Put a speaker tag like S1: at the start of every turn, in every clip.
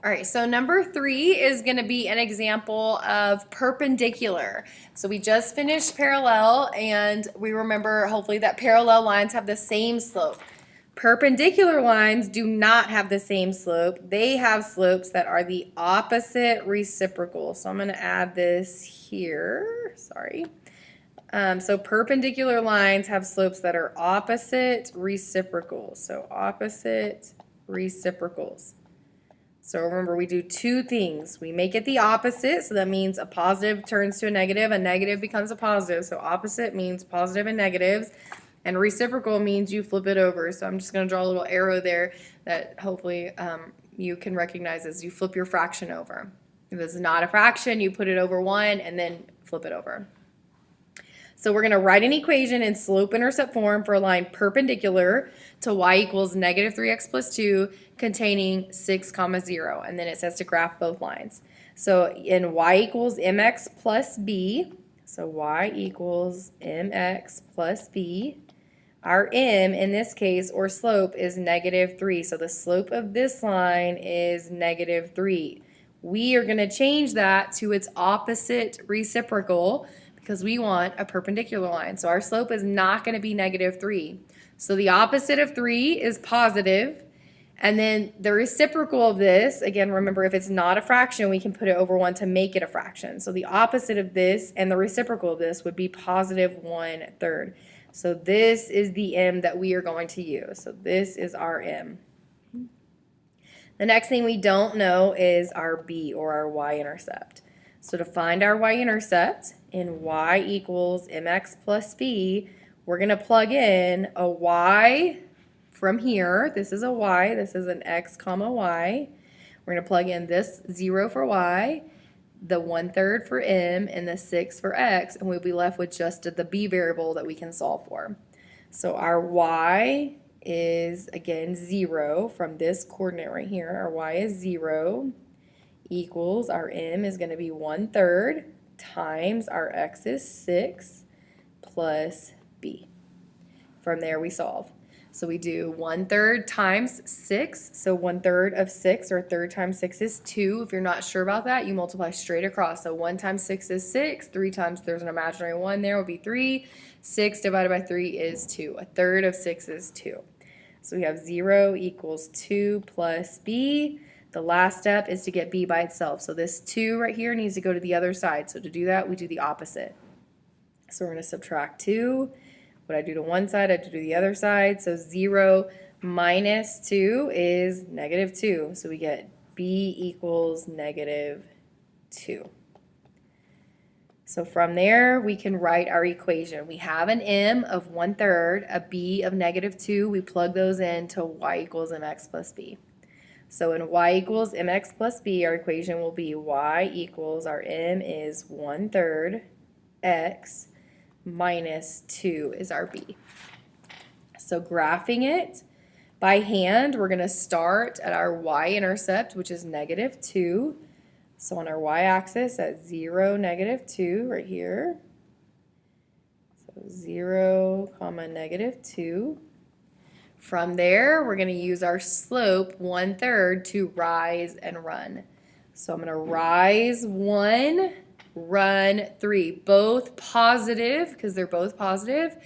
S1: All right, so number 3 is going to be an example of perpendicular. So we just finished parallel, and we remember hopefully that parallel lines have the same slope. Perpendicular lines do not have the same slope. They have slopes that are the opposite reciprocal. So I'm going to add this here. Sorry. So perpendicular lines have slopes that are opposite reciprocals. So opposite reciprocals. So remember, we do two things. We make it the opposite, so that means a positive turns to a negative becomes a positive. So opposite means positive and negatives, and reciprocal means you flip it over. So I'm just going to draw a little arrow there that hopefully you can recognize as you flip your fraction over. If it's not a fraction, you put it over 1 and then flip it over. So we're going to write an equation in slope-intercept form for a line perpendicular to y equals negative 3x plus 2 containing 6, 0. And then it says to graph both lines. So in y equals mx plus b, so y equals mx plus b, our m in this case, or slope, is negative 3. So the slope of this line is negative 3. We are going to change that to its opposite reciprocal because we want a perpendicular line. So our slope is not going to be negative 3. So the opposite of 3 is positive. And then the reciprocal of this, again, remember, if it's not a fraction, we can put it over 1 to make it a fraction. So the opposite of this and the reciprocal of this would be positive 1/3. So this is the m that we are going to use. So this is our m. The next thing we don't know is our b, or our y-intercept. So to find our y-intercept in y equals mx plus b, we're going to plug in a y from here. This is a y. This is an x comma y. We're going to plug in this 0 for y, the 1/3 for m, and the 6 for x, and we'll be left with just the b variable that we can solve for. So our y is, again, 0 from this coordinate right here. Our y is 0 equals, our m is going to be 1/3 times our x is 6 plus b. From there we solve. So we do 1/3 times 6, so 1/3 of 6, or 1/3 times 6 is 2. If you're not sure about that, you multiply straight across. So 1 times 6 is 6, 3 times, there's an imaginary 1 there, would be 3. 6 divided by 3 is 2. 1/3 of 6 is 2. So we have 0 equals 2 plus b. The last step is to get b by itself. So this 2 right here needs to go to the other side. So to do that, we do the opposite. So we're going to subtract 2. What I do to one side, I do to the other side. So 0 minus 2 is negative 2. So we get b equals negative 2. So from there, we can write our equation. We have an m of 1/3, a b of negative 2. We plug those in to y equals mx plus b. So in y equals mx plus b, our equation will be y equals, our m is 1/3 x minus 2 is our b. So graphing it by hand, we're going to start at our y-intercept, which is negative 2. So on our y-axis at 0, negative 2 right here. So 0, comma, negative 2. From there, we're going to use our slope 1/3 to rise and run. So I'm going to rise 1, run 3. Both positive, because they're both positive.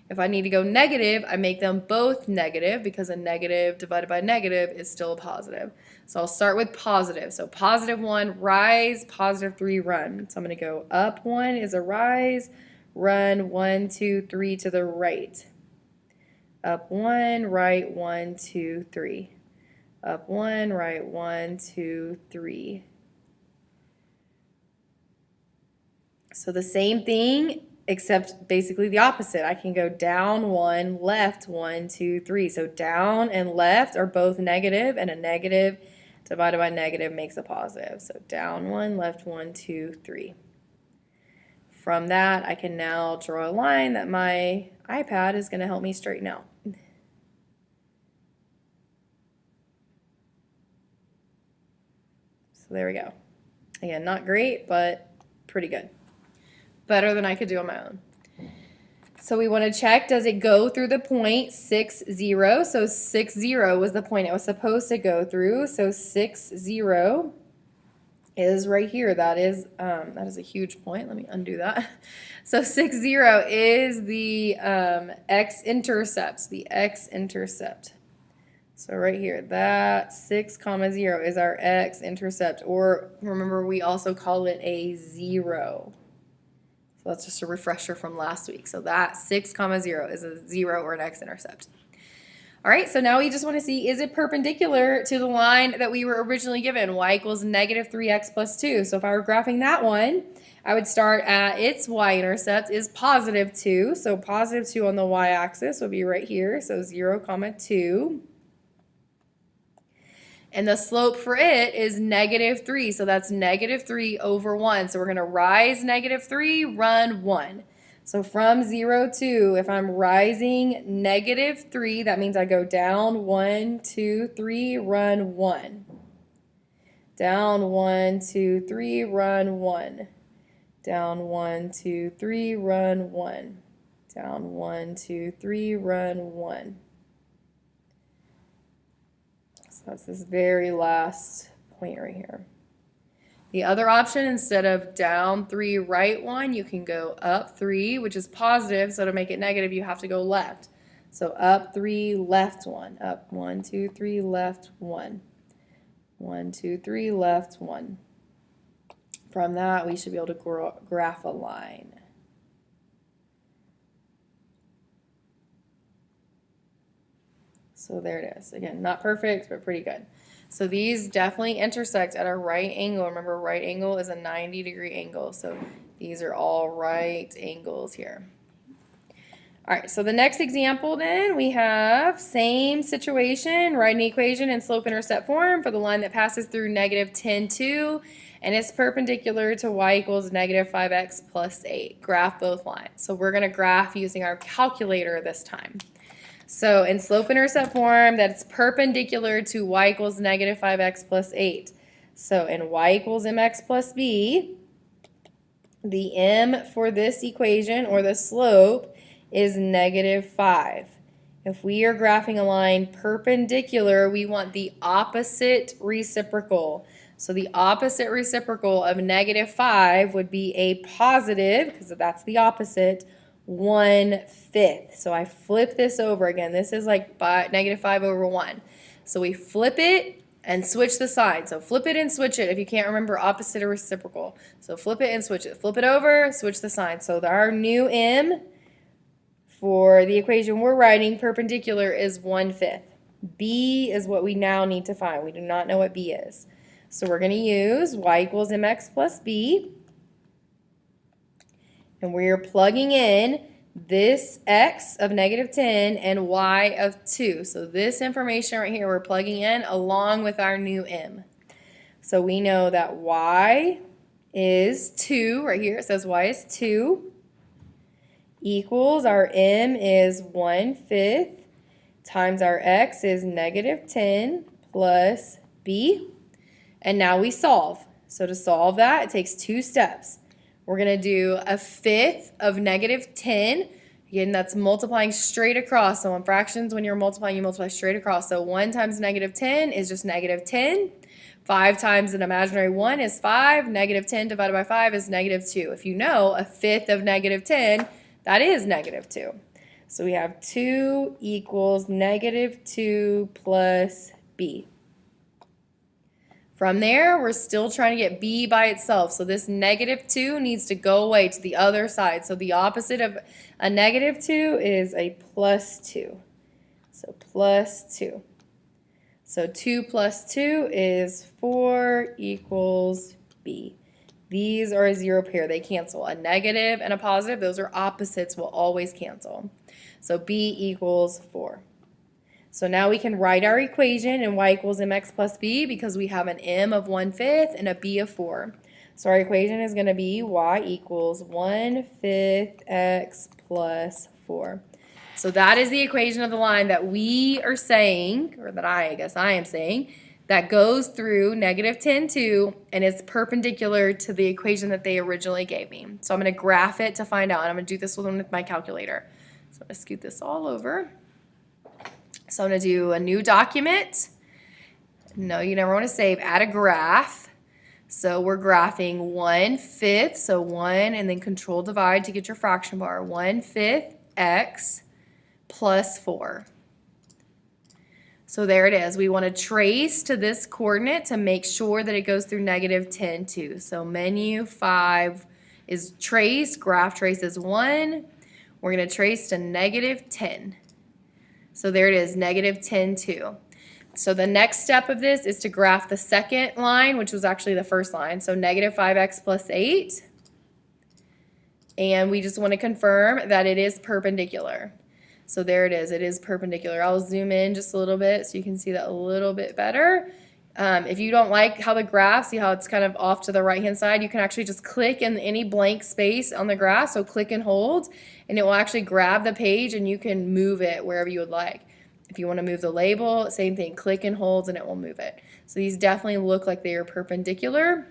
S1: If I need to go negative, I make them both negative, because a negative divided by negative is still a positive. So I'll start with positive. So positive 1, rise, positive 3, run. So I'm going to go up 1 is a rise, run 1, 2, 3 to the right. Up 1, right 1, 2, 3. Up 1, right 1, 2, 3. So the same thing, except basically the opposite. I can go down 1, left 1, 2, 3. So down and left are both negative, and a negative divided by negative makes a positive. So down 1, left 1, 2, 3. From that, I can now draw a line that my iPad is going to help me straighten out. So there we go. Again, not great, but pretty good. Better than I could do on my own. So we want to check, does it go through the point 6, 0? So 6, 0 was the point it was supposed to go through. So 6, 0 is right here. That is a huge point. Let me undo that. So 6, 0 is the x-intercept, So right here, that 6, 0 is our x-intercept, or remember we also call it a 0. So that's just a refresher from last week. So that 6, 0 is a 0 or an x-intercept. All right, so now we just want to see, is it perpendicular to the line that we were originally given, y equals negative 3x plus 2. So if I were graphing that one, I would start at its y-intercept is positive 2. So positive 2 on the y-axis would be right here. So 0, 2. And the slope for it is negative 3. So that's negative 3 over 1. So we're going to rise negative 3, run 1. So from 0 to, if I'm rising negative 3, that means I go down 1, 2, 3, run 1. Down 1, 2, 3, run 1. Down 1, 2, 3, run 1. Down 1, 2, 3, run 1. So that's this very last point right here. The other option, instead of down 3, right 1, you can go up 3, which is positive. So to make it negative, you have to go left. So up 3, left 1. Up 1, 2, 3, left 1. 1, 2, 3, left 1. From that, we should be able to graph a line. So there it is. Again, not perfect, but pretty good. So these definitely intersect at a right angle. Remember, right angle is a 90-degree angle. So these are all right angles here. All right, so the next example then, we have same situation, write an equation in slope-intercept form for the line that passes through negative 10, 2, and it's perpendicular to y equals negative 5x plus 8. Graph both lines. So we're going to graph using our calculator this time. So in slope-intercept form, that's perpendicular to y equals negative 5x plus 8. So in y equals mx plus b, the m for this equation, or the slope, is negative 5. If we are graphing a line perpendicular, we want the opposite reciprocal. So the opposite reciprocal of negative 5 would be a positive, because that's the opposite, 1/5. So I flip this over again. This is like negative 5 over 1. So we flip it and switch the sign. So flip it and switch it if you can't remember opposite or reciprocal. So flip it and switch it. Flip it over, switch the sign. So our new m for the equation we're writing perpendicular is 1/5. B is what we now need to find. We do not know what B is. So we're going to use y equals mx plus b. And we're plugging in this x of negative 10 and y of 2. So this information right here we're plugging in along with our new m. So we know that y is 2. Right here it says y is 2. Equals our m is 1/5 times our x is negative 10 plus b. And now we solve. So to solve that, it takes 2 steps. We're going to do 1/5 of negative 10. Again, that's multiplying straight across. So on fractions, when you're multiplying, you multiply straight across. So 1 times negative 10 is just negative 10. 5 times an imaginary 1 is 5. Negative 10 divided by 5 is negative 2. If you know 1/5 of negative 10, that is negative 2. So we have 2 equals negative 2 plus b. From there, we're still trying to get b by itself. So this negative 2 needs to go away to the other side. So the opposite of a negative 2 is a plus 2. So plus 2. So 2 plus 2 is 4 equals b. These are a zero pair. They cancel. A negative and a positive, those are opposites, will always cancel. So b equals 4. So now we can write our equation in y equals mx plus b because we have an m of 1/5 and a b of 4. So our equation is going to be y equals 1/5 x plus 4. So that is the equation of the line that we are saying, or that I guess I am saying, that goes through negative 10, 2, and is perpendicular to the equation that they originally gave me. So I'm going to graph it to find out. I'm going to do this with my calculator. So I'm going to scoot this all over. So I'm going to do a new document. No, you never want to save. Add a graph. So we're graphing 1/5, so 1, and then control divide to get your fraction bar. 1/5 x plus 4. So there it is. We want to trace to this coordinate to make sure that it goes through negative 10, 2. So menu 5 is trace, graph trace is 1. We're going to trace to negative 10. So there it is, negative 10, 2. So the next step of this is to graph the second line, which was actually the first line. So negative 5x plus 8. And we just want to confirm that it is perpendicular. So there it is perpendicular. I'll zoom in just a little bit so you can see that a little bit better. If you don't like how the graph, see how it's kind of off to the right-hand side, you can actually just click in any blank space on the graph. So click and hold, and it will actually grab the page and you can move it wherever you would like. If you want to move the label, same thing, click and hold and it will move it. So these definitely look like they are perpendicular.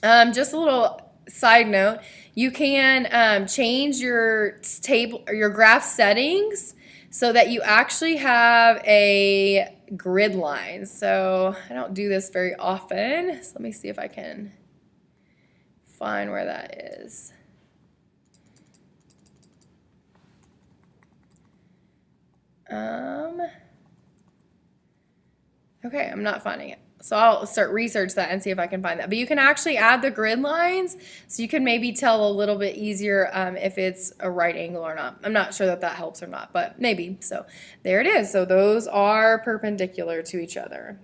S1: Just a little side note, you can change your table or your graph settings so that you actually have a grid line. So I don't do this very often. So let me see if I can find where that is. Okay, I'm not finding it. So I'll start research that and see if I can find that. But you can actually add the grid lines so you can maybe tell a little bit easier if it's a right angle or not. I'm not sure that that helps or not, but maybe. So there it is. So those are perpendicular to each other.